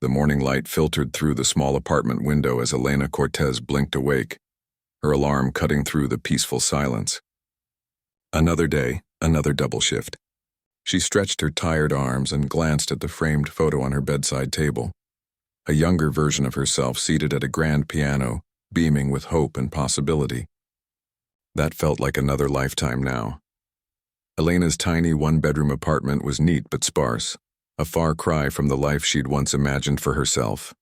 The morning light filtered through the small apartment window as Elena Cortez blinked awake, her alarm cutting through the peaceful silence. Another day, another double shift. She stretched her tired arms and glanced at the framed photo on her bedside table. A younger version of herself seated at a grand piano, beaming with hope and possibility. That felt like another lifetime now. Elena's tiny one-bedroom apartment was neat but sparse, a far cry from the life she'd once imagined for herself.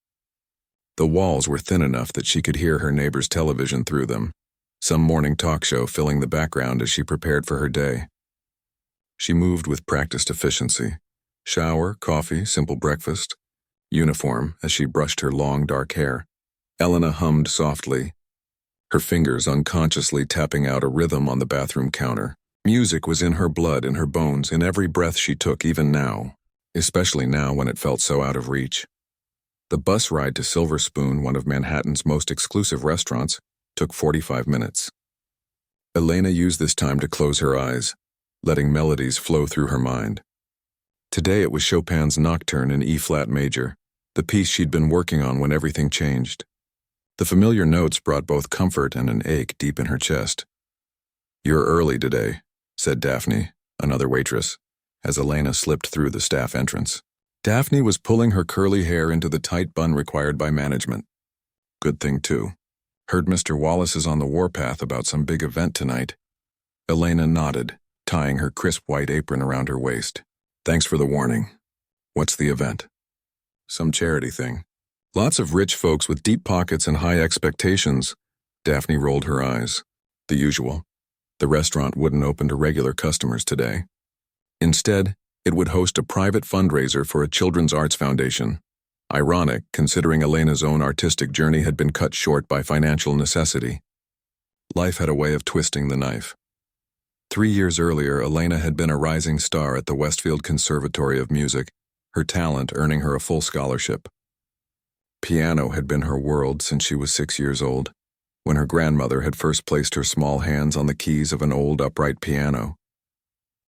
The walls were thin enough that she could hear her neighbor's television through them, some morning talk show filling the background as she prepared for her day. She moved with practiced efficiency. Shower, coffee, simple breakfast. Uniform as she brushed her long dark hair. Elena hummed softly, her fingers unconsciously tapping out a rhythm on the bathroom counter. Music was in her blood, in her bones, in every breath she took, even now, especially now when it felt so out of reach. The bus ride to Silver Spoon, one of Manhattan's most exclusive restaurants, took 45 minutes. Elena used this time to close her eyes, letting melodies flow through her mind. Today it was Chopin's Nocturne in E-flat major, the piece she'd been working on when everything changed. The familiar notes brought both comfort and an ache deep in her chest. "You're early today," said Daphne, another waitress, as Elena slipped through the staff entrance. Daphne was pulling her curly hair into the tight bun required by management. "Good thing, too. Heard Mr. Wallace is on the warpath about some big event tonight." Elena nodded, tying her crisp white apron around her waist. "Thanks for the warning. What's the event?" "Some charity thing. Lots of rich folks with deep pockets and high expectations." Daphne rolled her eyes. The usual. The restaurant wouldn't open to regular customers today. Instead, it would host a private fundraiser for a children's arts foundation. Ironic, considering Elena's own artistic journey had been cut short by financial necessity. Life had a way of twisting the knife. 3 years earlier, Elena had been a rising star at the Westfield Conservatory of Music, her talent earning her a full scholarship. Piano had been her world since she was 6 years old, when her grandmother had first placed her small hands on the keys of an old upright piano.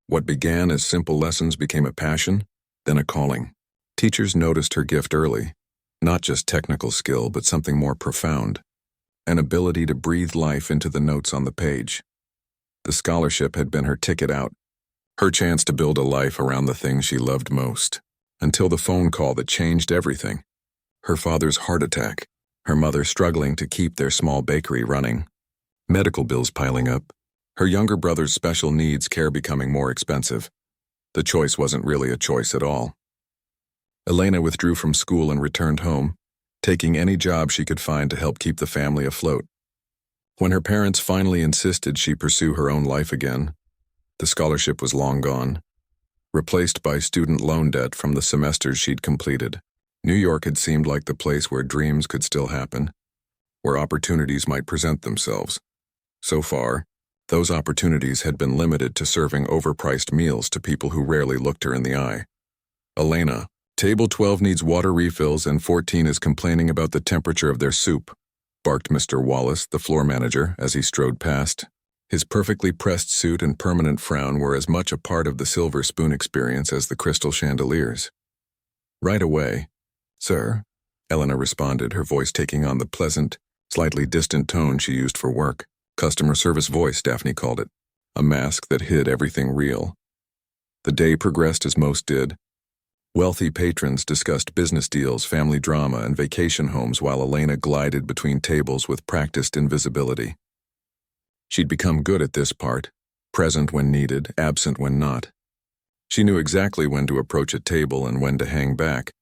What began as simple lessons became a passion, then a calling. Teachers noticed her gift early, not just technical skill, but something more profound, an ability to breathe life into the notes on the page. The scholarship had been her ticket out, her chance to build a life around the things she loved most, until the phone call that changed everything. Her father's heart attack, her mother struggling to keep their small bakery running, medical bills piling up, her younger brother's special needs care becoming more expensive. The choice wasn't really a choice at all. Elena withdrew from school and returned home, taking any job she could find to help keep the family afloat. When her parents finally insisted she pursue her own life again, the scholarship was long gone, replaced by student loan debt from the semesters she'd completed. New York had seemed like the place where dreams could still happen, where opportunities might present themselves. So far, those opportunities had been limited to serving overpriced meals to people who rarely looked her in the eye. "Elena, table 12 needs water refills and 14 is complaining about the temperature of their soup," barked Mr. Wallace, the floor manager, as he strode past. His perfectly pressed suit and permanent frown were as much a part of the Silver Spoon experience as the crystal chandeliers. "Right away." "Sir," Elena responded, her voice taking on the pleasant, slightly distant tone she used for work. Customer service voice, Daphne called it, a mask that hid everything real. The day progressed as most did. Wealthy patrons discussed business deals, family drama, and vacation homes while Elena glided between tables with practiced invisibility. She'd become good at this part, present when needed, absent when not. She knew exactly when to approach a table and when to hang back,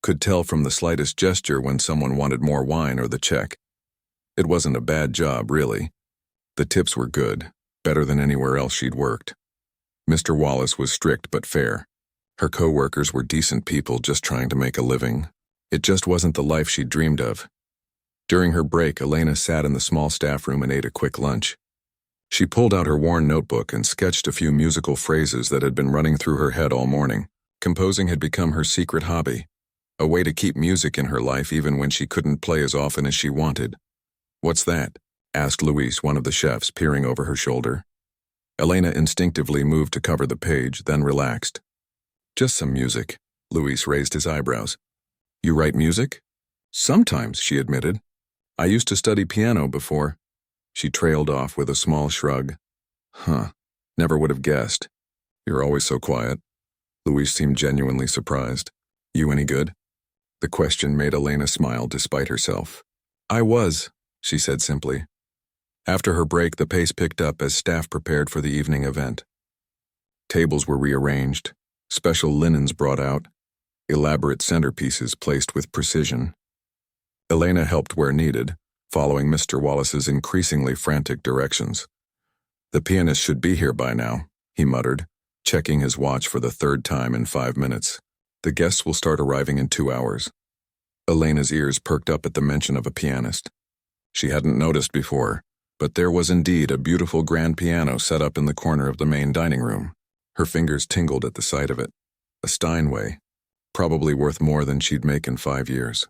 could tell from the slightest gesture when someone wanted more wine or the check. It wasn't a bad job, really. The tips were good, better than anywhere else she'd worked. Mr. Wallace was strict but fair. Her co-workers were decent people just trying to make a living. It just wasn't the life she'd dreamed of. During her break, Elena sat in the small staff room and ate a quick lunch. She pulled out her worn notebook and sketched a few musical phrases that had been running through her head all morning. Composing had become her secret hobby, a way to keep music in her life even when she couldn't play as often as she wanted. "What's that?" asked Luis, one of the chefs, peering over her shoulder. Elena instinctively moved to cover the page, then relaxed. "Just some music." Luis raised his eyebrows. You write music? Sometimes, she admitted. I used to study piano before. She trailed off with a small shrug. Huh, never would have guessed. You're always so quiet. Louise seemed genuinely surprised. You any good? The question made Elena smile despite herself. I was, she said simply. After her break, the pace picked up as staff prepared for the evening event. Tables were rearranged, special linens brought out, elaborate centerpieces placed with precision. Elena helped where needed, following Mr. Wallace's increasingly frantic directions. The pianist should be here by now, he muttered, checking his watch for the third time in 5 minutes. The guests will start arriving in 2 hours. Elena's ears perked up at the mention of a pianist. She hadn't noticed before, but there was indeed a beautiful grand piano set up in the corner of the main dining room. Her fingers tingled at the sight of it. A Steinway, probably worth more than she'd make in 5 years.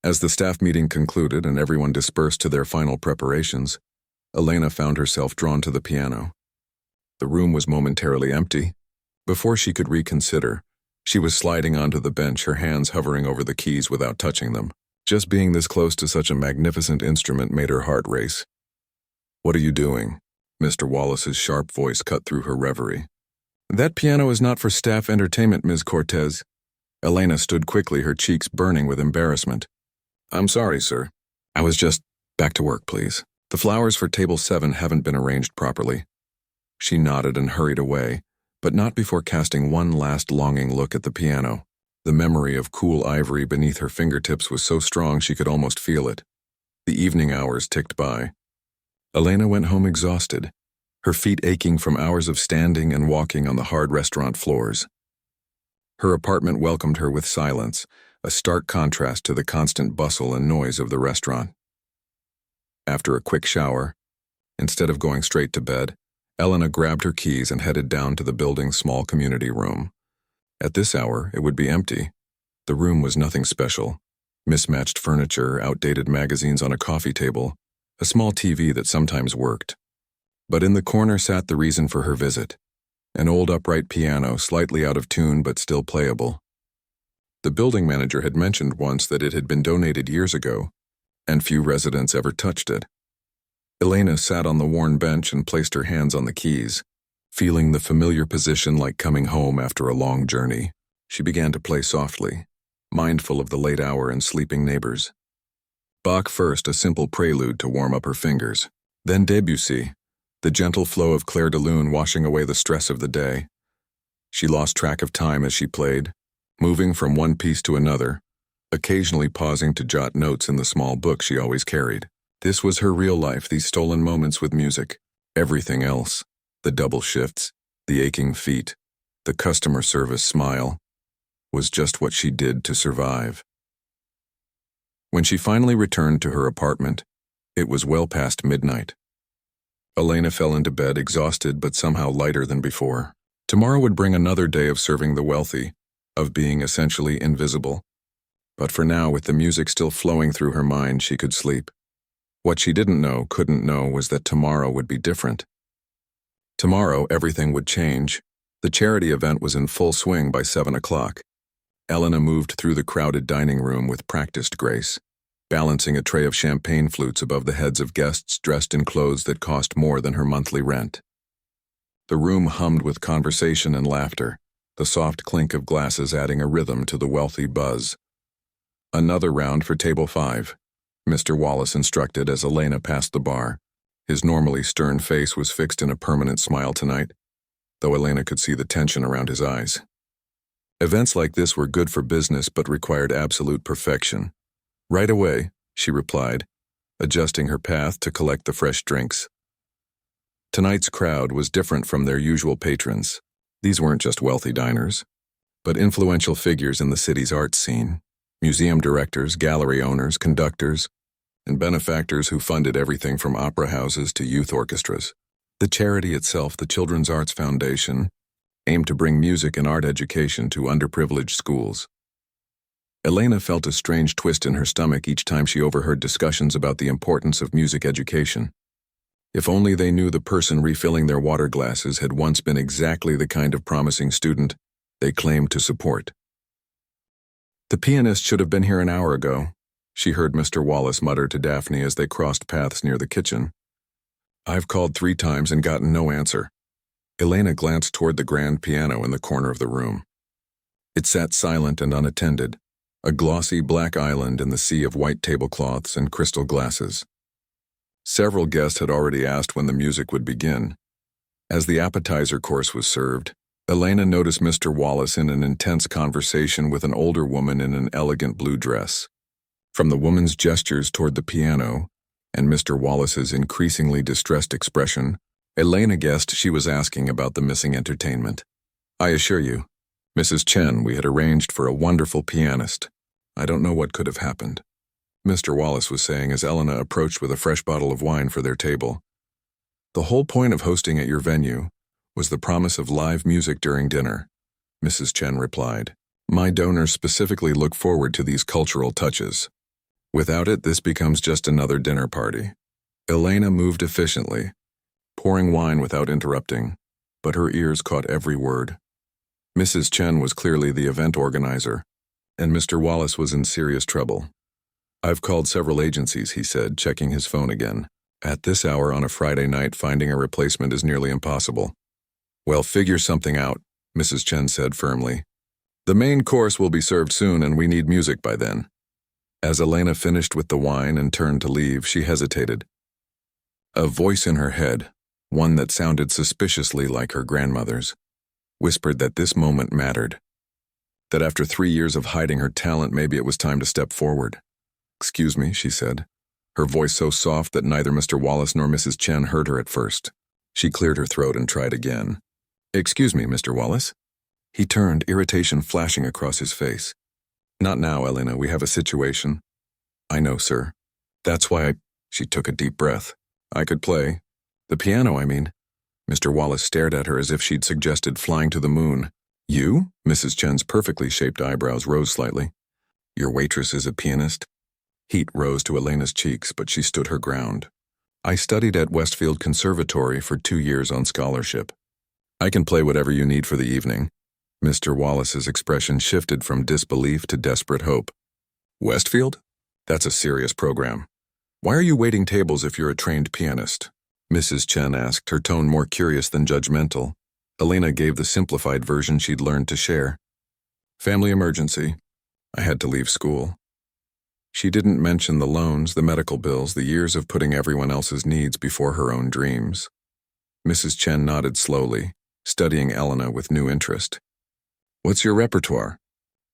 As the staff meeting concluded and everyone dispersed to their final preparations, Elena found herself drawn to the piano. The room was momentarily empty. Before she could reconsider, she was sliding onto the bench, her hands hovering over the keys without touching them. Just being this close to such a magnificent instrument made her heart race. What are you doing? Mr. Wallace's sharp voice cut through her reverie. That piano is not for staff entertainment, Ms. Cortez. Elena stood quickly, her cheeks burning with embarrassment. I'm sorry, sir. I was just... Back to work, please. The flowers for table 7 haven't been arranged properly. She nodded and hurried away, but not before casting one last longing look at the piano. The memory of cool ivory beneath her fingertips was so strong she could almost feel it. The evening hours ticked by. Elena went home exhausted, her feet aching from hours of standing and walking on the hard restaurant floors. Her apartment welcomed her with silence, a stark contrast to the constant bustle and noise of the restaurant. After a quick shower, instead of going straight to bed, Elena grabbed her keys and headed down to the building's small community room. At this hour, it would be empty. The room was nothing special. Mismatched furniture, outdated magazines on a coffee table, a small TV that sometimes worked. But in the corner sat the reason for her visit, an old upright piano, slightly out of tune but still playable. The building manager had mentioned once that it had been donated years ago, and few residents ever touched it. Elena sat on the worn bench and placed her hands on the keys, feeling the familiar position like coming home after a long journey. She began to play softly, mindful of the late hour and sleeping neighbors. Bach first, a simple prelude to warm up her fingers. Then Debussy, the gentle flow of Clair de Lune washing away the stress of the day. She lost track of time as she played, moving from one piece to another, occasionally pausing to jot notes in the small book she always carried. This was her real life, these stolen moments with music. Everything else, the double shifts, the aching feet, the customer service smile, was just what she did to survive. When she finally returned to her apartment, it was well past midnight. Elena fell into bed exhausted but somehow lighter than before. Tomorrow would bring another day of serving the wealthy, of being essentially invisible. But for now, with the music still flowing through her mind, she could sleep. What she couldn't know was that tomorrow would be different. Tomorrow, everything would change. The charity event was in full swing by 7 o'clock. Elena moved through the crowded dining room with practiced grace, balancing a tray of champagne flutes above the heads of guests dressed in clothes that cost more than her monthly rent. The room hummed with conversation and laughter, the soft clink of glasses adding a rhythm to the wealthy buzz. Another round for table 5, Mr. Wallace instructed as Elena passed the bar. His normally stern face was fixed in a permanent smile tonight, though Elena could see the tension around his eyes. Events like this were good for business but required absolute perfection. Right away, she replied, adjusting her path to collect the fresh drinks. Tonight's crowd was different from their usual patrons. These weren't just wealthy diners, but influential figures in the city's art scene. Museum directors, gallery owners, conductors, and benefactors who funded everything from opera houses to youth orchestras. The charity itself, the Children's Arts Foundation, aimed to bring music and art education to underprivileged schools. Elena felt a strange twist in her stomach each time she overheard discussions about the importance of music education. If only they knew the person refilling their water glasses had once been exactly the kind of promising student they claimed to support. The pianist should have been here an hour ago, she heard Mr. Wallace mutter to Daphne as they crossed paths near the kitchen. I've called 3 times and gotten no answer. Elena glanced toward the grand piano in the corner of the room. It sat silent and unattended, a glossy black island in the sea of white tablecloths and crystal glasses. Several guests had already asked when the music would begin. As the appetizer course was served, Elena noticed Mr. Wallace in an intense conversation with an older woman in an elegant blue dress. From the woman's gestures toward the piano and Mr. Wallace's increasingly distressed expression, Elena guessed she was asking about the missing entertainment. I assure you, Mrs. Chen, we had arranged for a wonderful pianist. I don't know what could have happened, Mr. Wallace was saying as Elena approached with a fresh bottle of wine for their table. The whole point of hosting at your venue was the promise of live music during dinner, Mrs. Chen replied. My donors specifically look forward to these cultural touches. Without it, this becomes just another dinner party. Elena moved efficiently, pouring wine without interrupting, but her ears caught every word. Mrs. Chen was clearly the event organizer, and Mr. Wallace was in serious trouble. I've called several agencies, he said, checking his phone again. At this hour on a Friday night, finding a replacement is nearly impossible. Well, figure something out, Mrs. Chen said firmly. The main course will be served soon and we need music by then. As Elena finished with the wine and turned to leave, she hesitated. A voice in her head, one that sounded suspiciously like her grandmother's, whispered that this moment mattered. That after 3 years of hiding her talent, maybe it was time to step forward. Excuse me, she said, her voice so soft that neither Mr. Wallace nor Mrs. Chen heard her at first. She cleared her throat and tried again. Excuse me, Mr. Wallace? He turned, irritation flashing across his face. Not now, Elena, we have a situation. I know, sir. That's why She took a deep breath. I could play. The piano, I mean. Mr. Wallace stared at her as if she'd suggested flying to the moon. You? Mrs. Chen's perfectly shaped eyebrows rose slightly. Your waitress is a pianist? Heat rose to Elena's cheeks, but she stood her ground. I studied at Westfield Conservatory for 2 years on scholarship. I can play whatever you need for the evening. Mr. Wallace's expression shifted from disbelief to desperate hope. Westfield? That's a serious program. Why are you waiting tables if you're a trained pianist? Mrs. Chen asked, her tone more curious than judgmental. Elena gave the simplified version she'd learned to share. Family emergency. I had to leave school. She didn't mention the loans, the medical bills, the years of putting everyone else's needs before her own dreams. Mrs. Chen nodded slowly, studying Elena with new interest. What's your repertoire?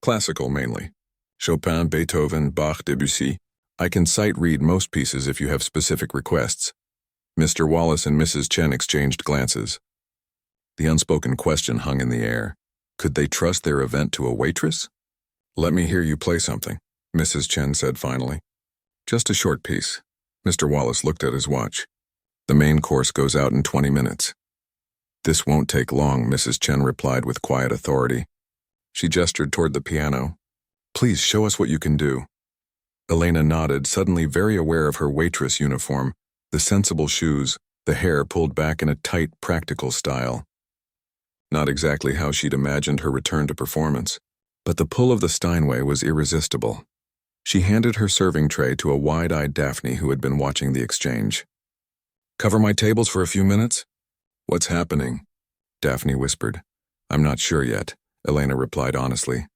Classical, mainly. Chopin, Beethoven, Bach, Debussy. I can sight-read most pieces if you have specific requests. Mr. Wallace and Mrs. Chen exchanged glances. The unspoken question hung in the air. Could they trust their event to a waitress? Let me hear you play something, Mrs. Chen said finally. Just a short piece. Mr. Wallace looked at his watch. The main course goes out in 20 minutes. This won't take long, Mrs. Chen replied with quiet authority. She gestured toward the piano. Please show us what you can do. Elena nodded, suddenly very aware of her waitress uniform, the sensible shoes, the hair pulled back in a tight, practical style. Not exactly how she'd imagined her return to performance, but the pull of the Steinway was irresistible. She handed her serving tray to a wide-eyed Daphne who had been watching the exchange. Cover my tables for a few minutes? What's happening? Daphne whispered. I'm not sure yet, Elena replied honestly.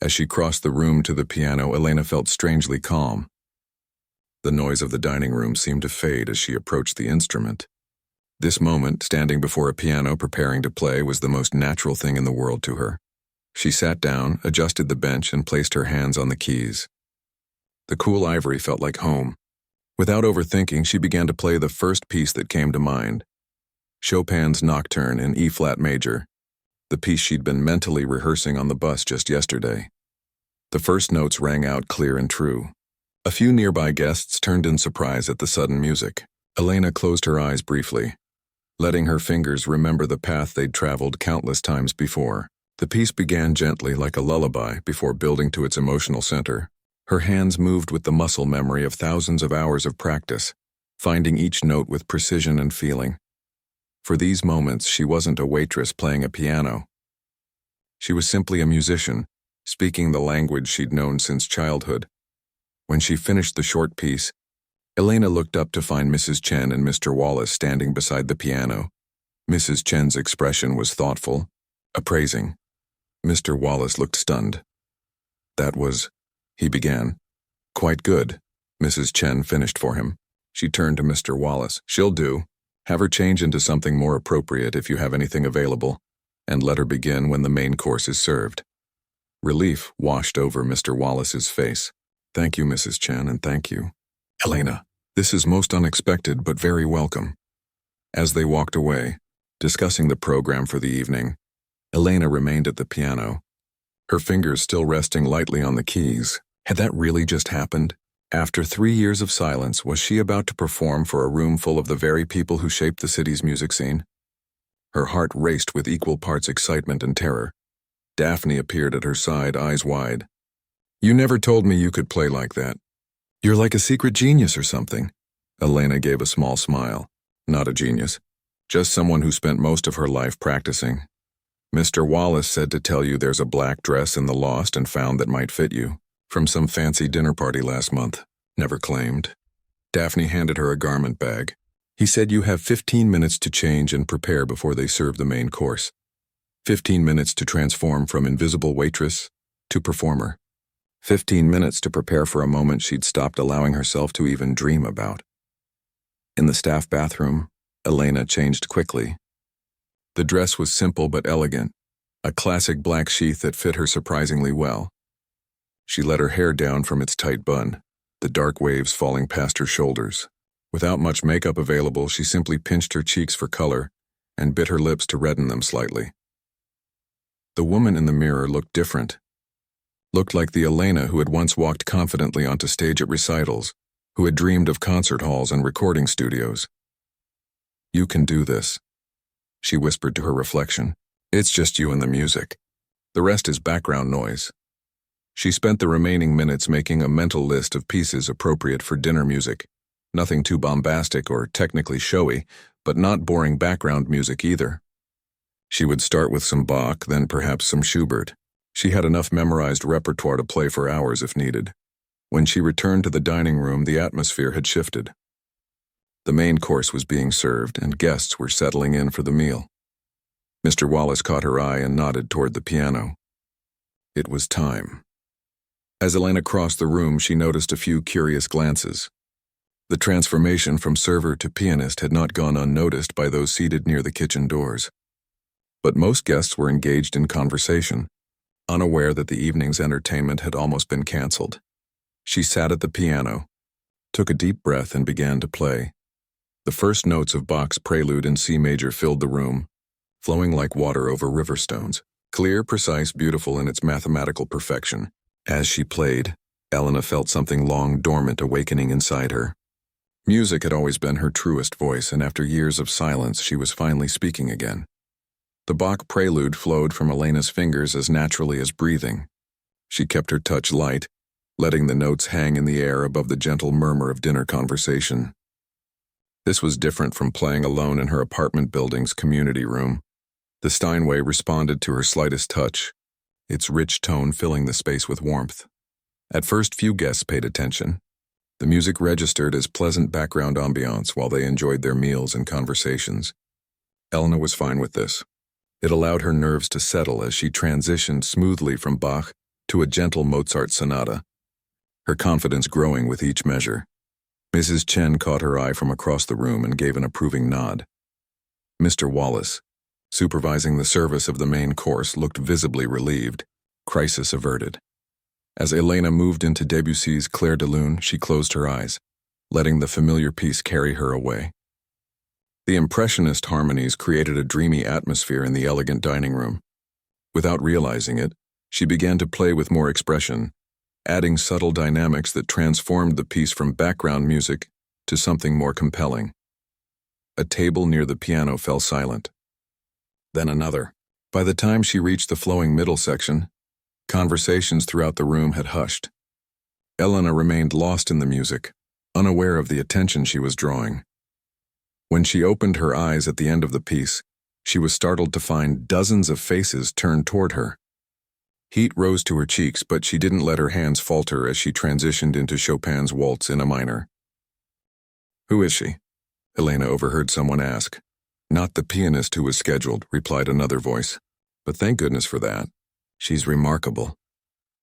As she crossed the room to the piano, Elena felt strangely calm. The noise of the dining room seemed to fade as she approached the instrument. This moment, standing before a piano preparing to play, was the most natural thing in the world to her. She sat down, adjusted the bench, and placed her hands on the keys. The cool ivory felt like home. Without overthinking, she began to play the first piece that came to mind. Chopin's Nocturne in E-flat major, the piece she'd been mentally rehearsing on the bus just yesterday. The first notes rang out clear and true. A few nearby guests turned in surprise at the sudden music. Elena closed her eyes briefly, letting her fingers remember the path they'd traveled countless times before. The piece began gently like a lullaby before building to its emotional center. Her hands moved with the muscle memory of thousands of hours of practice, finding each note with precision and feeling. For these moments, she wasn't a waitress playing a piano. She was simply a musician, speaking the language she'd known since childhood. When she finished the short piece, Elena looked up to find Mrs. Chen and Mr. Wallace standing beside the piano. Mrs. Chen's expression was thoughtful, appraising. Mr. Wallace looked stunned. That was, he began. Quite good, Mrs. Chen finished for him. She turned to Mr. Wallace. She'll do. Have her change into something more appropriate if you have anything available, and let her begin when the main course is served. Relief washed over Mr. Wallace's face. Thank you, Mrs. Chen, and thank you, Elena. This is most unexpected but very welcome. As they walked away, discussing the program for the evening, Elena remained at the piano, her fingers still resting lightly on the keys. Had that really just happened? After 3 years of silence, was she about to perform for a room full of the very people who shaped the city's music scene? Her heart raced with equal parts excitement and terror. Daphne appeared at her side, eyes wide. You never told me you could play like that. You're like a secret genius or something. Elena gave a small smile. Not a genius. Just someone who spent most of her life practicing. Mr. Wallace said to tell you there's a black dress in the lost and found that might fit you. From some fancy dinner party last month. Never claimed. Daphne handed her a garment bag. He said you have 15 minutes to change and prepare before they serve the main course. 15 minutes to transform from invisible waitress to performer. 15 minutes to prepare for a moment she'd stopped allowing herself to even dream about. In the staff bathroom, Elena changed quickly. The dress was simple but elegant, a classic black sheath that fit her surprisingly well. She let her hair down from its tight bun, the dark waves falling past her shoulders. Without much makeup available, she simply pinched her cheeks for color and bit her lips to redden them slightly. The woman in the mirror looked different. Looked like the Elena who had once walked confidently onto stage at recitals, who had dreamed of concert halls and recording studios. You can do this, she whispered to her reflection. It's just you and the music. The rest is background noise. She spent the remaining minutes making a mental list of pieces appropriate for dinner music. Nothing too bombastic or technically showy, but not boring background music either. She would start with some Bach, then perhaps some Schubert. She had enough memorized repertoire to play for hours if needed. When she returned to the dining room, the atmosphere had shifted. The main course was being served, and guests were settling in for the meal. Mr. Wallace caught her eye and nodded toward the piano. It was time. As Elena crossed the room, she noticed a few curious glances. The transformation from server to pianist had not gone unnoticed by those seated near the kitchen doors. But most guests were engaged in conversation, unaware that the evening's entertainment had almost been canceled. She sat at the piano, took a deep breath, and began to play. The first notes of Bach's prelude in C major filled the room, flowing like water over river stones, clear, precise, beautiful in its mathematical perfection. As she played, Elena felt something long dormant awakening inside her. Music had always been her truest voice, and after years of silence, she was finally speaking again. The Bach prelude flowed from Elena's fingers as naturally as breathing. She kept her touch light, letting the notes hang in the air above the gentle murmur of dinner conversation. This was different from playing alone in her apartment building's community room. The Steinway responded to her slightest touch, its rich tone filling the space with warmth. At first, few guests paid attention. The music registered as pleasant background ambiance while they enjoyed their meals and conversations. Elena was fine with this. It allowed her nerves to settle as she transitioned smoothly from Bach to a gentle Mozart sonata, her confidence growing with each measure. Mrs. Chen caught her eye from across the room and gave an approving nod. Mr. Wallace, supervising the service of the main course, looked visibly relieved, crisis averted. As Elena moved into Debussy's Clair de Lune, she closed her eyes, letting the familiar piece carry her away. The Impressionist harmonies created a dreamy atmosphere in the elegant dining room. Without realizing it, she began to play with more expression, adding subtle dynamics that transformed the piece from background music to something more compelling. A table near the piano fell silent. Then another. By the time she reached the flowing middle section, conversations throughout the room had hushed. Elena remained lost in the music, unaware of the attention she was drawing. When she opened her eyes at the end of the piece, she was startled to find dozens of faces turned toward her. Heat rose to her cheeks, but she didn't let her hands falter as she transitioned into Chopin's Waltz in A minor. "Who is she?" Elena overheard someone ask. "Not the pianist who was scheduled," replied another voice. "But thank goodness for that. She's remarkable."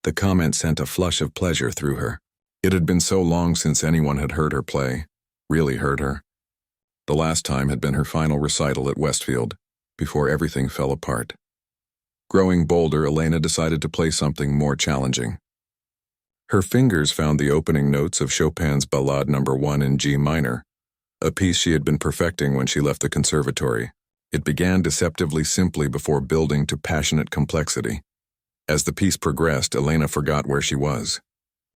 The comment sent a flush of pleasure through her. It had been so long since anyone had heard her play, really heard her. The last time had been her final recital at Westfield, before everything fell apart. Growing bolder, Elena decided to play something more challenging. Her fingers found the opening notes of Chopin's Ballade No. 1 in G minor, a piece she had been perfecting when she left the conservatory. It began deceptively simply before building to passionate complexity. As the piece progressed, Elena forgot where she was.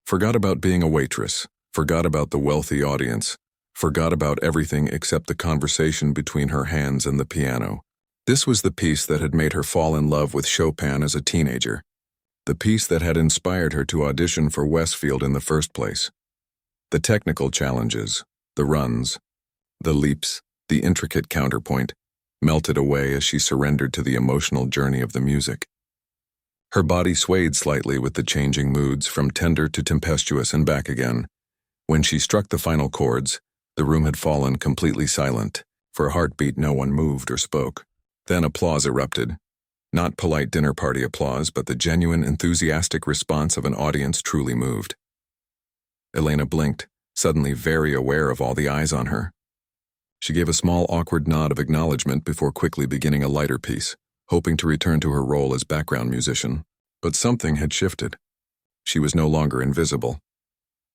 Forgot about being a waitress, forgot about the wealthy audience, forgot about everything except the conversation between her hands and the piano. This was the piece that had made her fall in love with Chopin as a teenager, the piece that had inspired her to audition for Westfield in the first place. The technical challenges, the runs, the leaps, the intricate counterpoint, melted away as she surrendered to the emotional journey of the music. Her body swayed slightly with the changing moods, from tender to tempestuous and back again. When she struck the final chords, the room had fallen completely silent. For a heartbeat, no one moved or spoke. Then applause erupted. Not polite dinner party applause, but the genuine, enthusiastic response of an audience truly moved. Elena blinked, suddenly very aware of all the eyes on her. She gave a small, awkward nod of acknowledgement before quickly beginning a lighter piece, hoping to return to her role as background musician. But something had shifted. She was no longer invisible.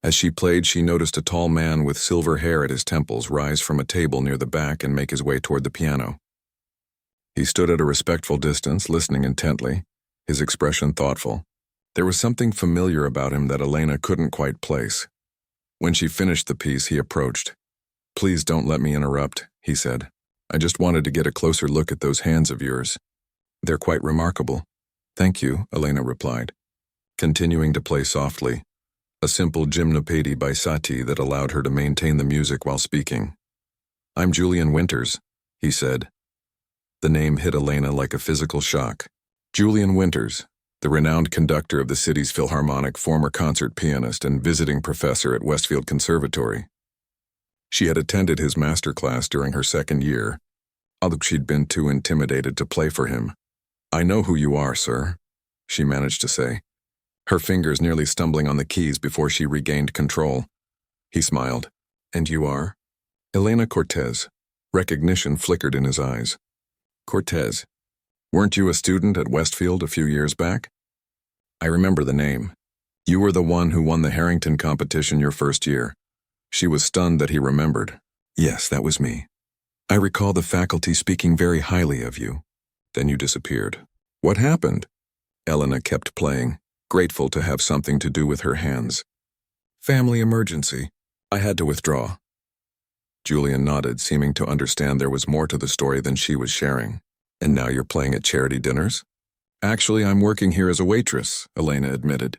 As she played, she noticed a tall man with silver hair at his temples rise from a table near the back and make his way toward the piano. He stood at a respectful distance, listening intently, his expression thoughtful. There was something familiar about him that Elena couldn't quite place. When she finished the piece, he approached. "Please don't let me interrupt," he said. "I just wanted to get a closer look at those hands of yours. They're quite remarkable." "Thank you," Elena replied, continuing to play softly, a simple gymnopédie by Satie that allowed her to maintain the music while speaking. "I'm Julian Winters," he said. The name hit Elena like a physical shock. Julian Winters, the renowned conductor of the city's Philharmonic, former concert pianist and visiting professor at Westfield Conservatory. She had attended his master class during her second year, although she'd been too intimidated to play for him. "I know who you are, sir," she managed to say, her fingers nearly stumbling on the keys before she regained control. He smiled. "And you are?" "Elena Cortez." Recognition flickered in his eyes. "Cortez, weren't you a student at Westfield a few years back?" "I remember the name. You were the one who won the Harrington competition your first year." She was stunned that he remembered. "Yes, that was me. I recall the faculty speaking very highly of you. Then you disappeared. What happened?" Elena kept playing, grateful to have something to do with her hands. "Family emergency. I had to withdraw." Julian nodded, seeming to understand there was more to the story than she was sharing. "And now you're playing at charity dinners?" "Actually, I'm working here as a waitress," Elena admitted.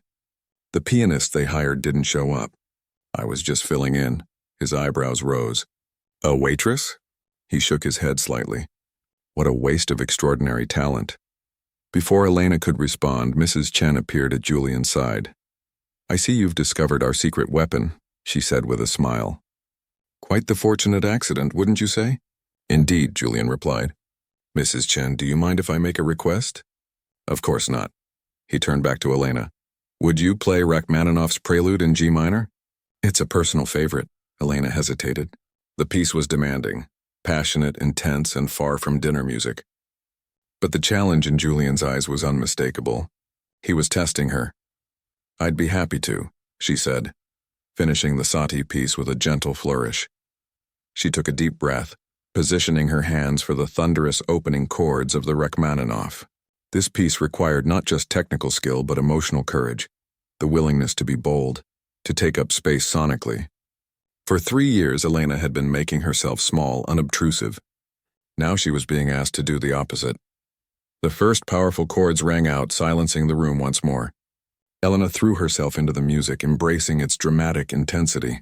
"The pianist they hired didn't show up. I was just filling in." His eyebrows rose. "A waitress?" He shook his head slightly. What a waste of extraordinary talent. Before Elena could respond, Mrs. Chen appeared at Julian's side. "I see you've discovered our secret weapon," she said with a smile. "Quite the fortunate accident, wouldn't you say?" "Indeed," Julian replied. "Mrs. Chen, do you mind if I make a request?" "Of course not." He turned back to Elena. "Would you play Rachmaninoff's Prelude in G minor?" "It's a personal favorite." Elena hesitated. The piece was demanding, passionate, intense, and far from dinner music. But the challenge in Julian's eyes was unmistakable. He was testing her. "I'd be happy to," she said, finishing the Satie piece with a gentle flourish. She took a deep breath, positioning her hands for the thunderous opening chords of the Rachmaninoff. This piece required not just technical skill but emotional courage, the willingness to be bold, to take up space sonically. For 3 years, Elena had been making herself small, unobtrusive. Now she was being asked to do the opposite. The first powerful chords rang out, silencing the room once more. Elena threw herself into the music, embracing its dramatic intensity.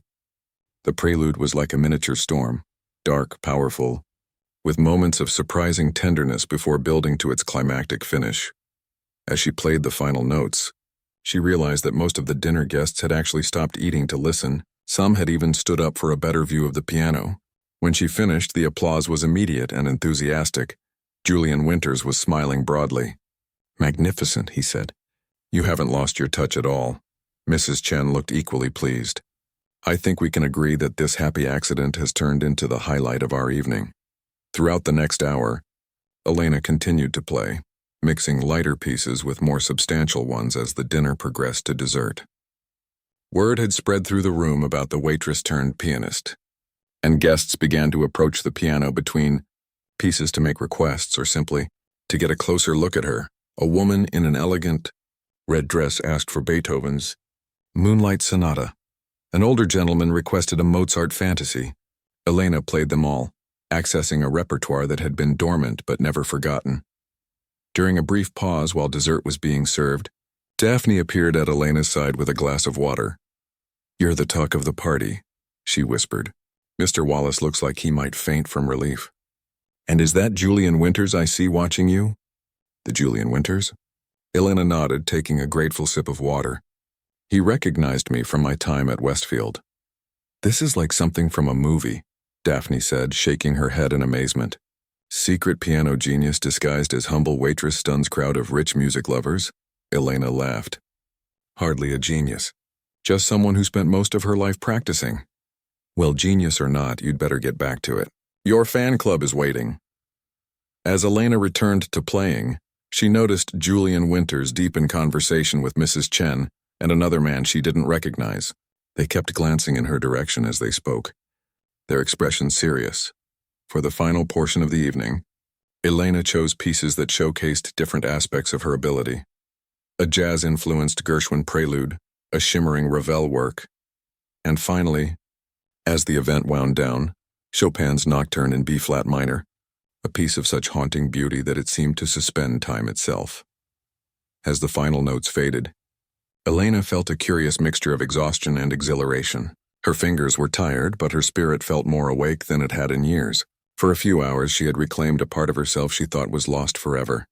The prelude was like a miniature storm, dark, powerful, with moments of surprising tenderness before building to its climactic finish. As she played the final notes, she realized that most of the dinner guests had actually stopped eating to listen. Some had even stood up for a better view of the piano. When she finished, the applause was immediate and enthusiastic. Julian Winters was smiling broadly. "Magnificent," he said. "You haven't lost your touch at all." Mrs. Chen looked equally pleased. "I think we can agree that this happy accident has turned into the highlight of our evening." Throughout the next hour, Elena continued to play, mixing lighter pieces with more substantial ones as the dinner progressed to dessert. Word had spread through the room about the waitress-turned-pianist, and guests began to approach the piano between pieces to make requests or simply to get a closer look at her. A woman in an elegant red dress asked for Beethoven's Moonlight Sonata. An older gentleman requested a Mozart fantasy. Elena played them all, accessing a repertoire that had been dormant but never forgotten. During a brief pause while dessert was being served, Daphne appeared at Elena's side with a glass of water. "You're the talk of the party," she whispered. "Mr. Wallace looks like he might faint from relief." "And is that Julian Winters I see watching you?" "The Julian Winters?" Elena nodded, taking a grateful sip of water. "He recognized me from my time at Westfield." "This is like something from a movie," Daphne said, shaking her head in amazement. "Secret piano genius disguised as humble waitress stuns crowd of rich music lovers?" Elena laughed. "Hardly a genius. Just someone who spent most of her life practicing." "Well, genius or not, you'd better get back to it. Your fan club is waiting." As Elena returned to playing, she noticed Julian Winters deep in conversation with Mrs. Chen and another man she didn't recognize. They kept glancing in her direction as they spoke, their expressions serious. For the final portion of the evening, Elena chose pieces that showcased different aspects of her ability. A jazz-influenced Gershwin prelude, a shimmering Ravel work, and finally, as the event wound down, Chopin's Nocturne in B-flat minor, a piece of such haunting beauty that it seemed to suspend time itself. As the final notes faded, Elena felt a curious mixture of exhaustion and exhilaration. Her fingers were tired, but her spirit felt more awake than it had in years. For a few hours, she had reclaimed a part of herself she thought was lost forever.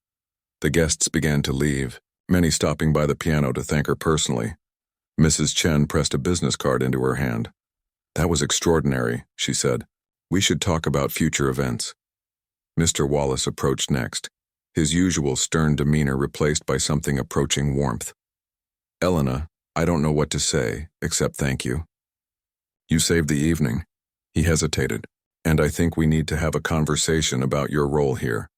The guests began to leave, many stopping by the piano to thank her personally. Mrs. Chen pressed a business card into her hand. "That was extraordinary," she said. "We should talk about future events." Mr. Wallace approached next, his usual stern demeanor replaced by something approaching warmth. "Elena, I don't know what to say, except thank you. You saved the evening." He hesitated. "And I think we need to have a conversation about your role here."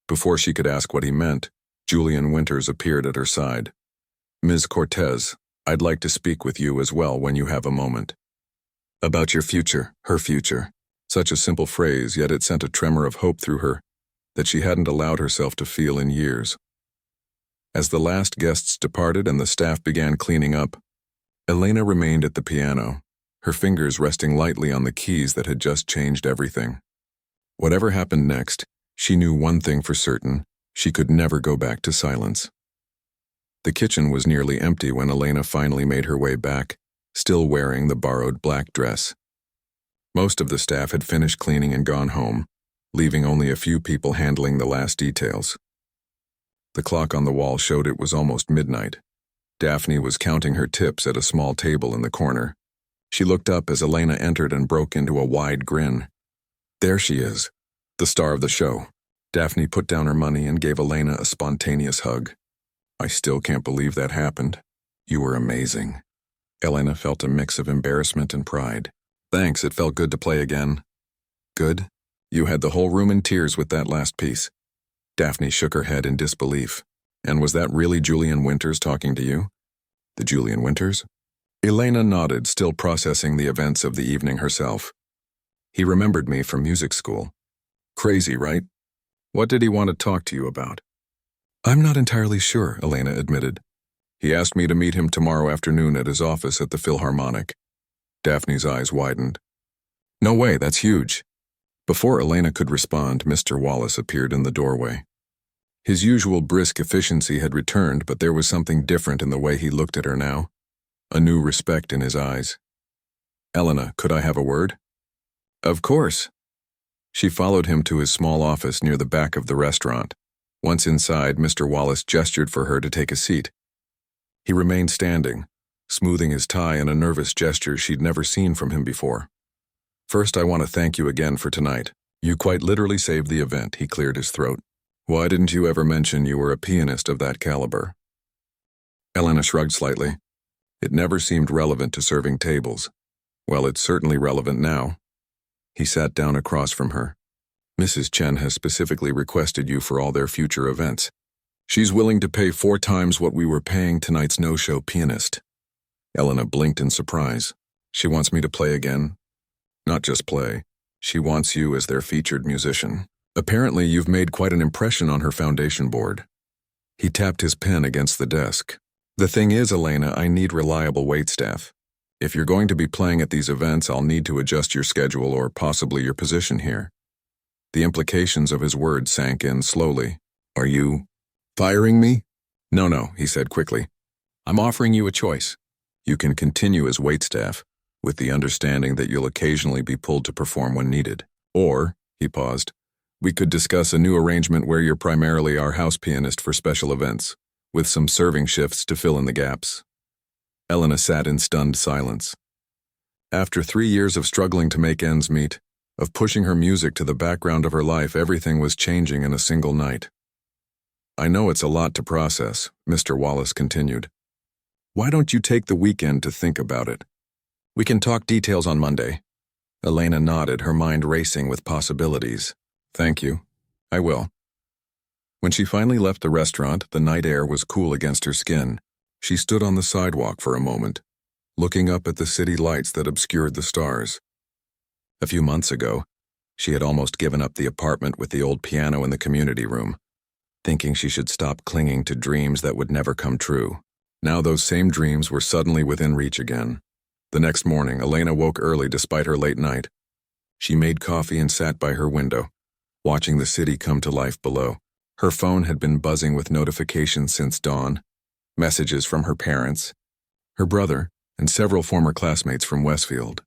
Before she could ask what he meant, Julian Winters appeared at her side. "Ms. Cortez, I'd like to speak with you as well when you have a moment." "About your future, her future." Such a simple phrase, yet it sent a tremor of hope through her that she hadn't allowed herself to feel in years. As the last guests departed and the staff began cleaning up, Elena remained at the piano, her fingers resting lightly on the keys that had just changed everything. Whatever happened next, she knew one thing for certain: she could never go back to silence. The kitchen was nearly empty when Elena finally made her way back, still wearing the borrowed black dress. Most of the staff had finished cleaning and gone home, leaving only a few people handling the last details. The clock on the wall showed it was almost midnight. Daphne was counting her tips at a small table in the corner. She looked up as Elena entered and broke into a wide grin. "There she is, the star of the show." Daphne put down her money and gave Elena a spontaneous hug. "I still can't believe that happened. You were amazing." Elena felt a mix of embarrassment and pride. "Thanks, it felt good to play again." "Good? You had the whole room in tears with that last piece." Daphne shook her head in disbelief. "And was that really Julian Winters talking to you?" "The Julian Winters?" Elena nodded, still processing the events of the evening herself. "He remembered me from music school." "Crazy, right? What did he want to talk to you about?" "I'm not entirely sure," Elena admitted. "He asked me to meet him tomorrow afternoon at his office at the Philharmonic." Daphne's eyes widened. "No way, that's huge." Before Elena could respond, Mr. Wallace appeared in the doorway. His usual brisk efficiency had returned, but there was something different in the way he looked at her now. A new respect in his eyes. "Elena, could I have a word?" "Of course." She followed him to his small office near the back of the restaurant. Once inside, Mr. Wallace gestured for her to take a seat. He remained standing, smoothing his tie in a nervous gesture she'd never seen from him before. "First, I want to thank you again for tonight. You quite literally saved the event," he cleared his throat. "Why didn't you ever mention you were a pianist of that caliber?" Elena shrugged slightly. It never seemed relevant to serving tables. Well, it's certainly relevant now. He sat down across from her. "Mrs. Chen has specifically requested you for all their future events. She's willing to pay 4 times what we were paying tonight's no-show pianist." Elena blinked in surprise. "She wants me to play again?" "Not just play. She wants you as their featured musician. Apparently, you've made quite an impression on her foundation board." He tapped his pen against the desk. "The thing is, Elena, I need reliable waitstaff. If you're going to be playing at these events, I'll need to adjust your schedule or possibly your position here." The implications of his words sank in slowly. "Are you firing me?" No, he said quickly. "I'm offering you a choice. You can continue as waitstaff, with the understanding that you'll occasionally be pulled to perform when needed. Or," he paused, "we could discuss a new arrangement where you're primarily our house pianist for special events, with some serving shifts to fill in the gaps." Elena sat in stunned silence. After 3 years of struggling to make ends meet, of pushing her music to the background of her life, everything was changing in a single night. "I know it's a lot to process," Mr. Wallace continued. "Why don't you take the weekend to think about it? We can talk details on Monday." Elena nodded, her mind racing with possibilities. "Thank you. I will." When she finally left the restaurant, the night air was cool against her skin. She stood on the sidewalk for a moment, looking up at the city lights that obscured the stars. A few months ago, she had almost given up the apartment with the old piano in the community room, thinking she should stop clinging to dreams that would never come true. Now those same dreams were suddenly within reach again. The next morning, Elena woke early despite her late night. She made coffee and sat by her window, watching the city come to life below. Her phone had been buzzing with notifications since dawn, messages from her parents, her brother, and several former classmates from Westfield.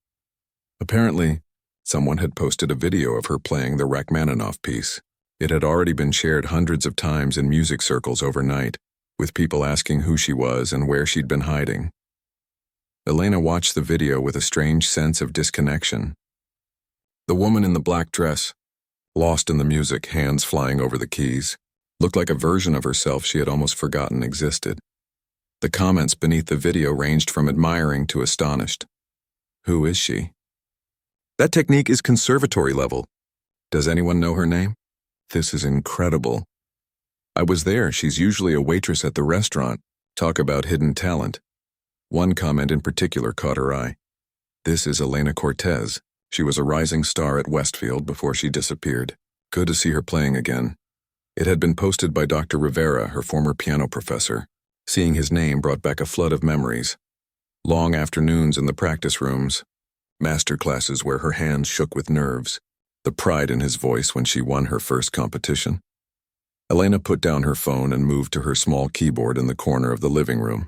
Apparently, someone had posted a video of her playing the Rachmaninoff piece. It had already been shared hundreds of times in music circles overnight, with people asking who she was and where she'd been hiding. Elena watched the video with a strange sense of disconnection. The woman in the black dress, lost in the music, hands flying over the keys, looked like a version of herself she had almost forgotten existed. The comments beneath the video ranged from admiring to astonished. "Who is she? That technique is conservatory level. Does anyone know her name? This is incredible. I was there. She's usually a waitress at the restaurant. Talk about hidden talent." One comment in particular caught her eye. "This is Elena Cortez. She was a rising star at Westfield before she disappeared. Good to see her playing again." It had been posted by Dr. Rivera, her former piano professor. Seeing his name brought back a flood of memories. Long afternoons in the practice rooms, master classes where her hands shook with nerves, the pride in his voice when she won her first competition. Elena put down her phone and moved to her small keyboard in the corner of the living room.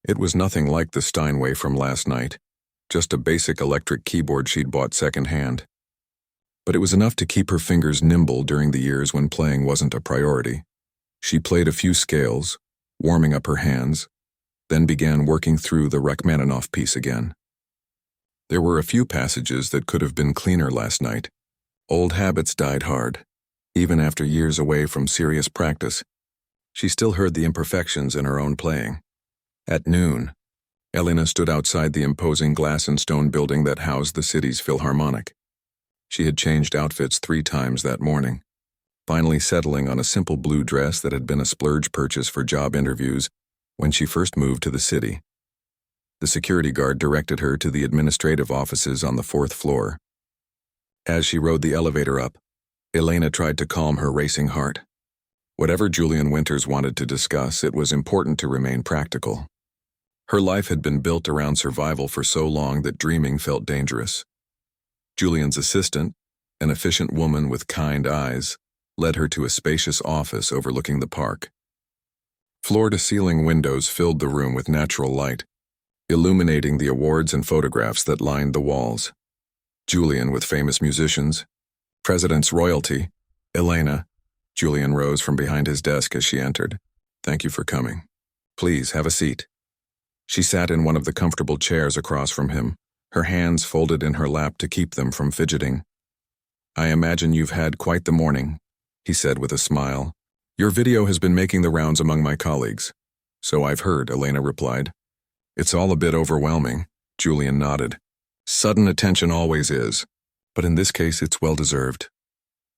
It was nothing like the Steinway from last night, just a basic electric keyboard she'd bought secondhand. But it was enough to keep her fingers nimble during the years when playing wasn't a priority. She played a few scales, warming up her hands, then began working through the Rachmaninoff piece again. There were a few passages that could have been cleaner last night. Old habits died hard. Even after years away from serious practice, she still heard the imperfections in her own playing. At noon, Elena stood outside the imposing glass and stone building that housed the city's Philharmonic. She had changed outfits 3 times that morning, finally settling on a simple blue dress that had been a splurge purchase for job interviews when she first moved to the city. The security guard directed her to the administrative offices on the 4th floor. As she rode the elevator up, Elena tried to calm her racing heart. Whatever Julian Winters wanted to discuss, it was important to remain practical. Her life had been built around survival for so long that dreaming felt dangerous. Julian's assistant, an efficient woman with kind eyes, led her to a spacious office overlooking the park. Floor-to-ceiling windows filled the room with natural light, illuminating the awards and photographs that lined the walls. Julian with famous musicians, president's royalty, Elena, Julian rose from behind his desk as she entered. Thank you for coming. Please, have a seat. She sat in one of the comfortable chairs across from him, her hands folded in her lap to keep them from fidgeting. I imagine you've had quite the morning, he said with a smile. Your video has been making the rounds among my colleagues. So I've heard, Elena replied. It's all a bit overwhelming, Julian nodded. Sudden attention always is, but in this case it's well-deserved.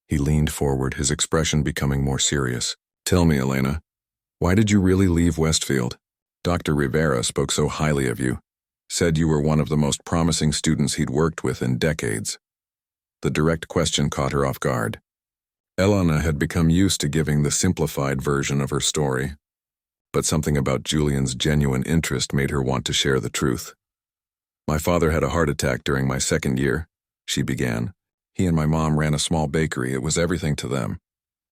He leaned forward, his expression becoming more serious. Tell me, Elena, why did you really leave Westfield? Dr. Rivera spoke so highly of you, said you were one of the most promising students he'd worked with in decades. The direct question caught her off guard. Elena had become used to giving the simplified version of her story, but something about Julian's genuine interest made her want to share the truth. My father had a heart attack during my second year, she began. He and my mom ran a small bakery. It was everything to them.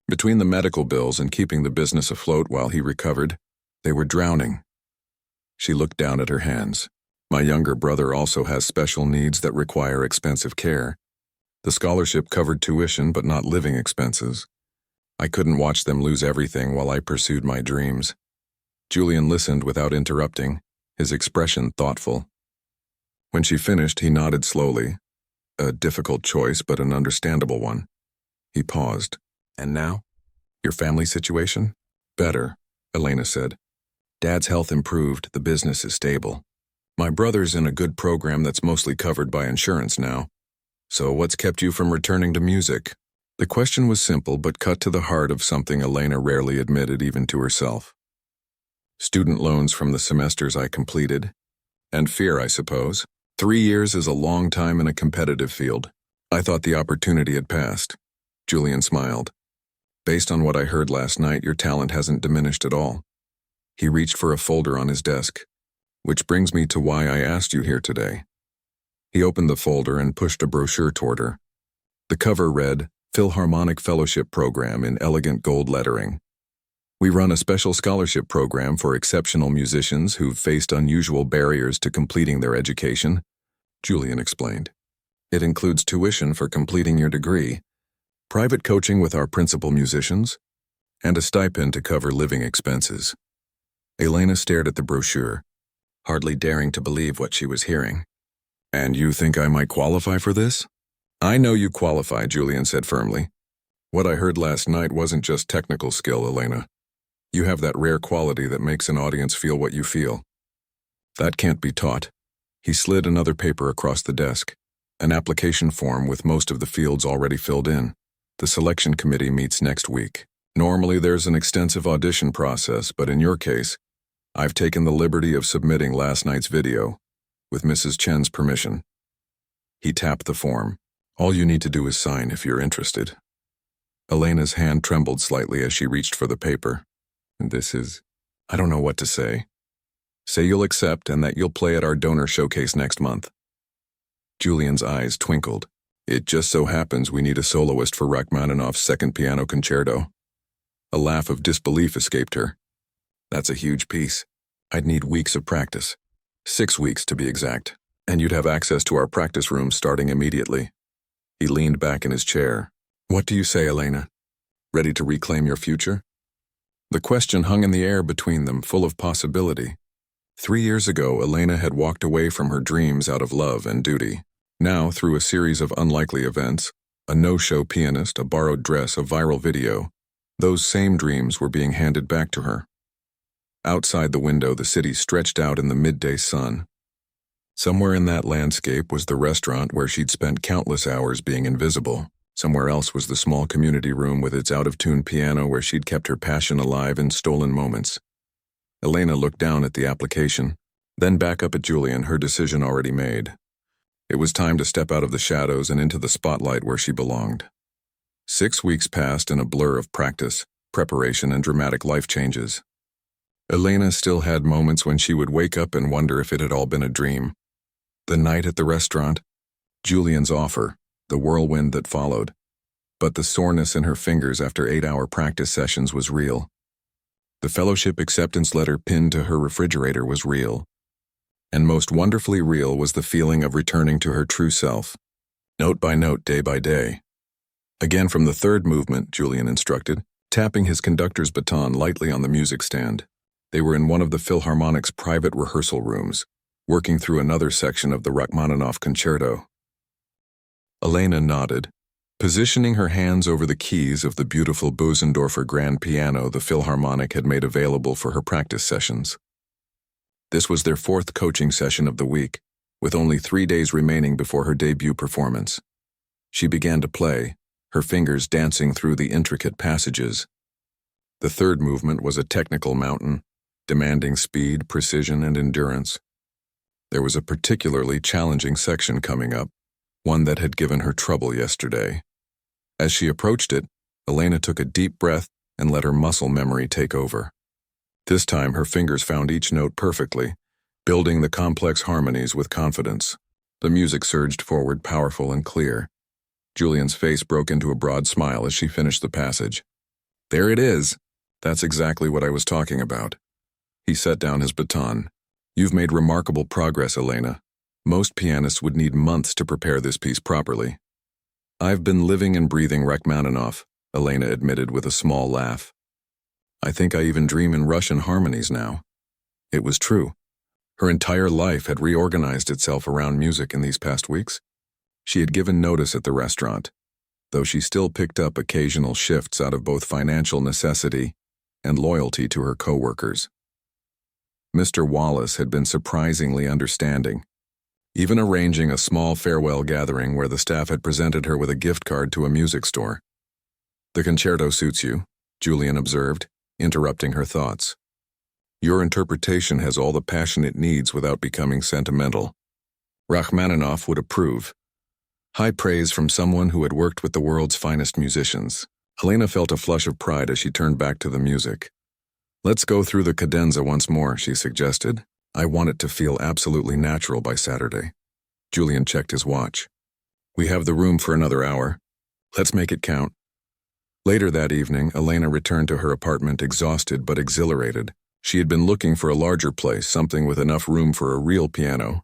Between the medical bills and keeping the business afloat while he recovered, they were drowning. She looked down at her hands. My younger brother also has special needs that require expensive care. The scholarship covered tuition but not living expenses. I couldn't watch them lose everything while I pursued my dreams. Julian listened without interrupting, his expression thoughtful. When she finished, he nodded slowly. A difficult choice, but an understandable one. He paused. And now? Your family situation? Better, Elena said. Dad's health improved, the business is stable. My brother's in a good program that's mostly covered by insurance now. So what's kept you from returning to music? The question was simple, but cut to the heart of something Elena rarely admitted even to herself. Student loans from the semesters I completed. And fear, I suppose. 3 years is a long time in a competitive field. I thought the opportunity had passed. Julian smiled. Based on what I heard last night, your talent hasn't diminished at all. He reached for a folder on his desk. Which brings me to why I asked you here today. He opened the folder and pushed a brochure toward her. The cover read, Philharmonic Fellowship Program in elegant gold lettering. We run a special scholarship program for exceptional musicians who've faced unusual barriers to completing their education, Julian explained. It includes tuition for completing your degree, private coaching with our principal musicians, and a stipend to cover living expenses. Elena stared at the brochure, hardly daring to believe what she was hearing. And you think I might qualify for this? I know you qualify, Julian said firmly. What I heard last night wasn't just technical skill, Elena. You have that rare quality that makes an audience feel what you feel. That can't be taught. He slid another paper across the desk, an application form with most of the fields already filled in. The selection committee meets next week. Normally there's an extensive audition process, but in your case, I've taken the liberty of submitting last night's video, with Mrs. Chen's permission. He tapped the form. All you need to do is sign if you're interested. Elena's hand trembled slightly as she reached for the paper. I don't know what to say. Say you'll accept and that you'll play at our donor showcase next month. Julian's eyes twinkled. It just so happens we need a soloist for Rachmaninoff's second piano concerto. A laugh of disbelief escaped her. That's a huge piece. I'd need weeks of practice. 6 weeks to be exact. And you'd have access to our practice room starting immediately. He leaned back in his chair. What do you say, Elena? Ready to reclaim your future? The question hung in the air between them, full of possibility. 3 years ago, Elena had walked away from her dreams out of love and duty. Now, through a series of unlikely events, a no-show pianist, a borrowed dress, a viral video, those same dreams were being handed back to her. Outside the window, the city stretched out in the midday sun. Somewhere in that landscape was the restaurant where she'd spent countless hours being invisible. Somewhere else was the small community room with its out-of-tune piano where she'd kept her passion alive in stolen moments. Elena looked down at the application, then back up at Julian, her decision already made. It was time to step out of the shadows and into the spotlight where she belonged. 6 weeks passed in a blur of practice, preparation, and dramatic life changes. Elena still had moments when she would wake up and wonder if it had all been a dream. The night at the restaurant, Julian's offer, the whirlwind that followed. But the soreness in her fingers after 8-hour practice sessions was real. The fellowship acceptance letter pinned to her refrigerator was real. And most wonderfully real was the feeling of returning to her true self, note by note, day by day. Again from the third movement, Julian instructed, tapping his conductor's baton lightly on the music stand. They were in one of the Philharmonic's private rehearsal rooms, working through another section of the Rachmaninoff concerto. Elena nodded, positioning her hands over the keys of the beautiful Bösendorfer grand piano the Philharmonic had made available for her practice sessions. This was their fourth coaching session of the week, with only 3 days remaining before her debut performance. She began to play, her fingers dancing through the intricate passages. The third movement was a technical mountain, demanding speed, precision, and endurance. There was a particularly challenging section coming up, one that had given her trouble yesterday. As she approached it, Elena took a deep breath and let her muscle memory take over. This time her fingers found each note perfectly, building the complex harmonies with confidence. The music surged forward, powerful and clear. Julian's face broke into a broad smile as she finished the passage. "There it is. That's exactly what I was talking about." He set down his baton. "You've made remarkable progress, Elena. Most pianists would need months to prepare this piece properly." "I've been living and breathing Rachmaninoff," Elena admitted with a small laugh. "I think I even dream in Russian harmonies now." It was true. Her entire life had reorganized itself around music in these past weeks. She had given notice at the restaurant, though she still picked up occasional shifts out of both financial necessity and loyalty to her co-workers. Mr. Wallace had been surprisingly understanding, even arranging a small farewell gathering where the staff had presented her with a gift card to a music store. "The concerto suits you," Julian observed, interrupting her thoughts. "Your interpretation has all the passion it needs without becoming sentimental. Rachmaninoff would approve." High praise from someone who had worked with the world's finest musicians. Elena felt a flush of pride as she turned back to the music. "Let's go through the cadenza once more," she suggested. "I want it to feel absolutely natural by Saturday." Julian checked his watch. "We have the room for another hour. Let's make it count." Later that evening, Elena returned to her apartment exhausted but exhilarated. She had been looking for a larger place, something with enough room for a real piano,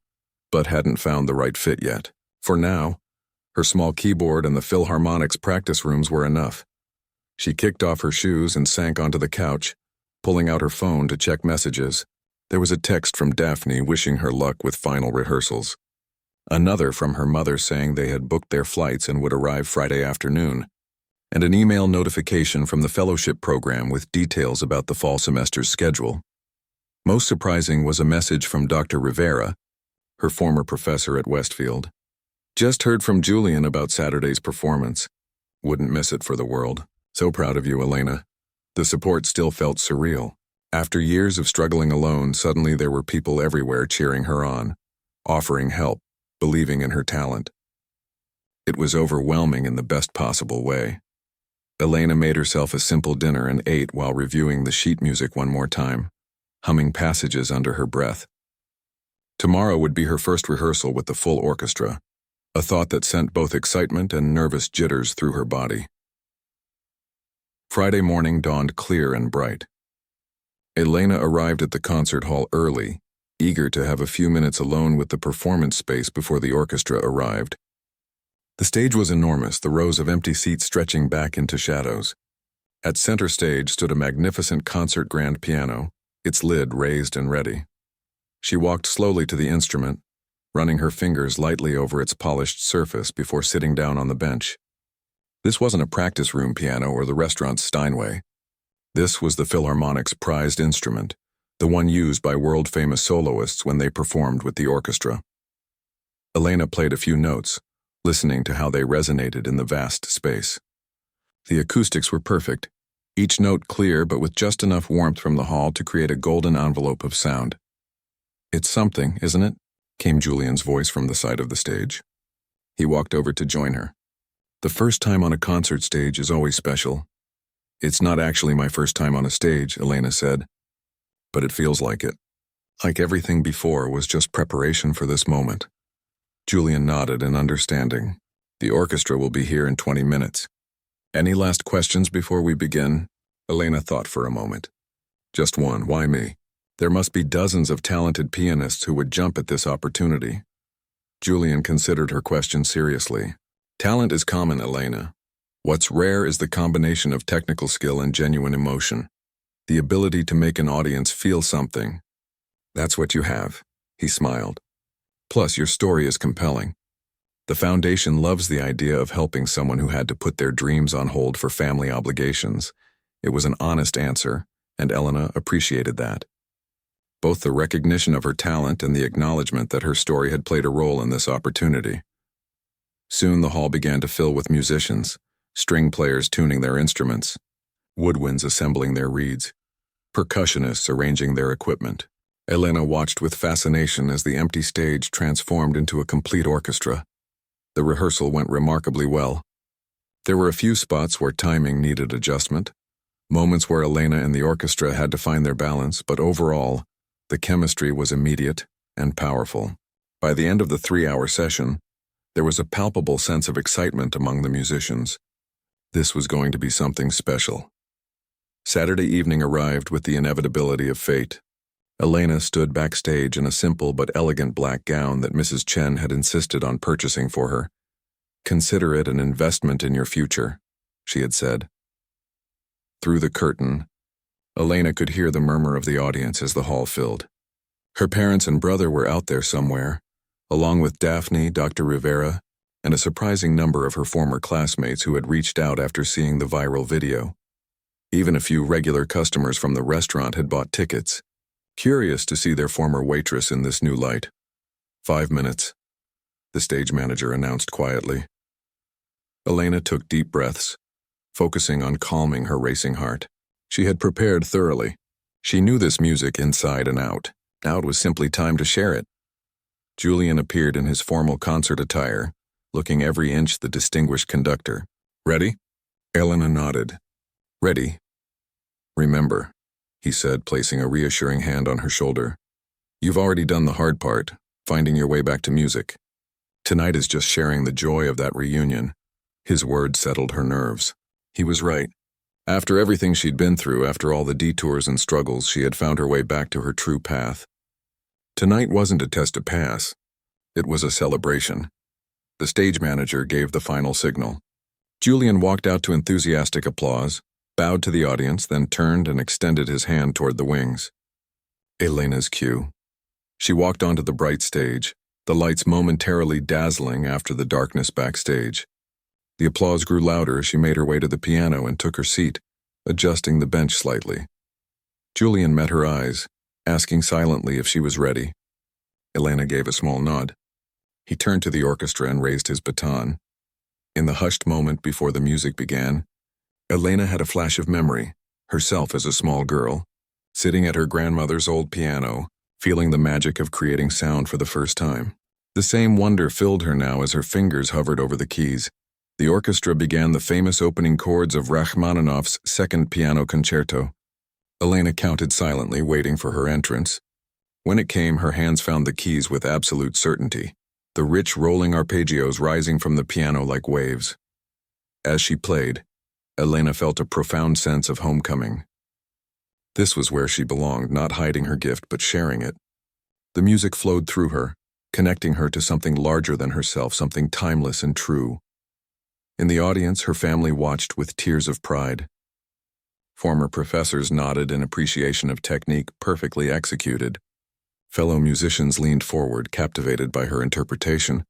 but hadn't found the right fit yet. For now, her small keyboard and the Philharmonic's practice rooms were enough. She kicked off her shoes and sank onto the couch, pulling out her phone to check messages. There was a text from Daphne wishing her luck with final rehearsals. Another from her mother saying they had booked their flights and would arrive Friday afternoon. And an email notification from the fellowship program with details about the fall semester's schedule. Most surprising was a message from Dr. Rivera, her former professor at Westfield. "Just heard from Julian about Saturday's performance. Wouldn't miss it for the world. So proud of you, Elena." The support still felt surreal. After years of struggling alone, suddenly there were people everywhere cheering her on, offering help, believing in her talent. It was overwhelming in the best possible way. Elena made herself a simple dinner and ate while reviewing the sheet music one more time, humming passages under her breath. Tomorrow would be her first rehearsal with the full orchestra, a thought that sent both excitement and nervous jitters through her body. Friday morning dawned clear and bright. Elena arrived at the concert hall early, eager to have a few minutes alone with the performance space before the orchestra arrived. The stage was enormous, the rows of empty seats stretching back into shadows. At center stage stood a magnificent concert grand piano, its lid raised and ready. She walked slowly to the instrument, running her fingers lightly over its polished surface before sitting down on the bench. This wasn't a practice room piano or the restaurant's Steinway. This was the Philharmonic's prized instrument, the one used by world-famous soloists when they performed with the orchestra. Elena played a few notes, listening to how they resonated in the vast space. The acoustics were perfect, each note clear but with just enough warmth from the hall to create a golden envelope of sound. "It's something, isn't it?" came Julian's voice from the side of the stage. He walked over to join her. "The first time on a concert stage is always special." "It's not actually my first time on a stage," Elena said, "but it feels like it. Like everything before was just preparation for this moment." Julian nodded in understanding. "The orchestra will be here in 20 minutes. Any last questions before we begin?" Elena thought for a moment. "Just one. Why me? There must be dozens of talented pianists who would jump at this opportunity." Julian considered her question seriously. "Talent is common, Elena. What's rare is the combination of technical skill and genuine emotion, the ability to make an audience feel something. That's what you have, he smiled. Plus, your story is compelling. The foundation loves the idea of helping someone who had to put their dreams on hold for family obligations. It was an honest answer, and Elena appreciated that. Both the recognition of her talent and the acknowledgement that her story had played a role in this opportunity. Soon the hall began to fill with musicians, string players tuning their instruments, woodwinds assembling their reeds, percussionists arranging their equipment. Elena watched with fascination as the empty stage transformed into a complete orchestra. The rehearsal went remarkably well. There were a few spots where timing needed adjustment, moments where Elena and the orchestra had to find their balance, but overall, the chemistry was immediate and powerful. By the end of the 3-hour session, there was a palpable sense of excitement among the musicians. This was going to be something special. Saturday evening arrived with the inevitability of fate. Elena stood backstage in a simple but elegant black gown that Mrs. Chen had insisted on purchasing for her. "Consider it an investment in your future," she had said. Through the curtain, Elena could hear the murmur of the audience as the hall filled. Her parents and brother were out there somewhere, along with Daphne, Dr. Rivera, and a surprising number of her former classmates who had reached out after seeing the viral video. Even a few regular customers from the restaurant had bought tickets, curious to see their former waitress in this new light. 5 minutes, the stage manager announced quietly. Elena took deep breaths, focusing on calming her racing heart. She had prepared thoroughly. She knew this music inside and out. Now it was simply time to share it. Julian appeared in his formal concert attire, looking every inch the distinguished conductor. "Ready?" Elena nodded. "Ready. Remember," he said, placing a reassuring hand on her shoulder. "You've already done the hard part, finding your way back to music. Tonight is just sharing the joy of that reunion." His words settled her nerves. He was right. After everything she'd been through, after all the detours and struggles, she had found her way back to her true path. Tonight wasn't a test to pass. It was a celebration. The stage manager gave the final signal. Julian walked out to enthusiastic applause, bowed to the audience, then turned and extended his hand toward the wings. Elena's cue. She walked onto the bright stage, the lights momentarily dazzling after the darkness backstage. The applause grew louder as she made her way to the piano and took her seat, adjusting the bench slightly. Julian met her eyes, asking silently if she was ready. Elena gave a small nod. He turned to the orchestra and raised his baton. In the hushed moment before the music began, Elena had a flash of memory, herself as a small girl, sitting at her grandmother's old piano, feeling the magic of creating sound for the first time. The same wonder filled her now as her fingers hovered over the keys. The orchestra began the famous opening chords of Rachmaninoff's Second Piano Concerto. Elena counted silently, waiting for her entrance. When it came, her hands found the keys with absolute certainty, the rich rolling arpeggios rising from the piano like waves. As she played, Elena felt a profound sense of homecoming. This was where she belonged, not hiding her gift but sharing it. The music flowed through her, connecting her to something larger than herself, something timeless and true. In the audience, her family watched with tears of pride. Former professors nodded in appreciation of technique perfectly executed. Fellow musicians leaned forward, captivated by her interpretation.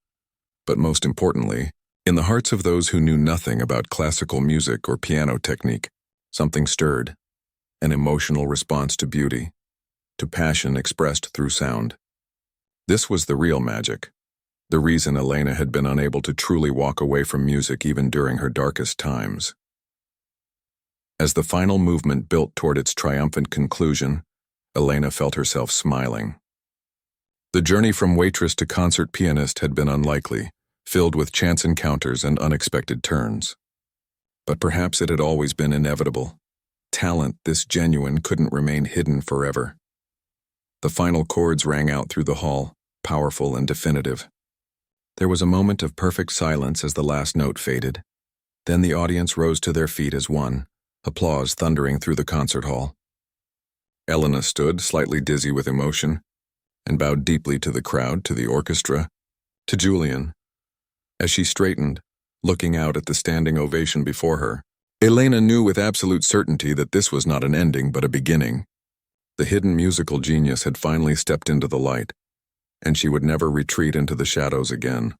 But most importantly, in the hearts of those who knew nothing about classical music or piano technique, something stirred, an emotional response to beauty, to passion expressed through sound. This was the real magic, the reason Elena had been unable to truly walk away from music even during her darkest times. As the final movement built toward its triumphant conclusion, Elena felt herself smiling. The journey from waitress to concert pianist had been unlikely, filled with chance encounters and unexpected turns. But perhaps it had always been inevitable. Talent this genuine couldn't remain hidden forever. The final chords rang out through the hall, powerful and definitive. There was a moment of perfect silence as the last note faded. Then the audience rose to their feet as one, applause thundering through the concert hall. Elena stood, slightly dizzy with emotion, and bowed deeply to the crowd, to the orchestra, to Julian. As she straightened, looking out at the standing ovation before her. Elena knew with absolute certainty that this was not an ending but a beginning. The hidden musical genius had finally stepped into the light, and she would never retreat into the shadows again.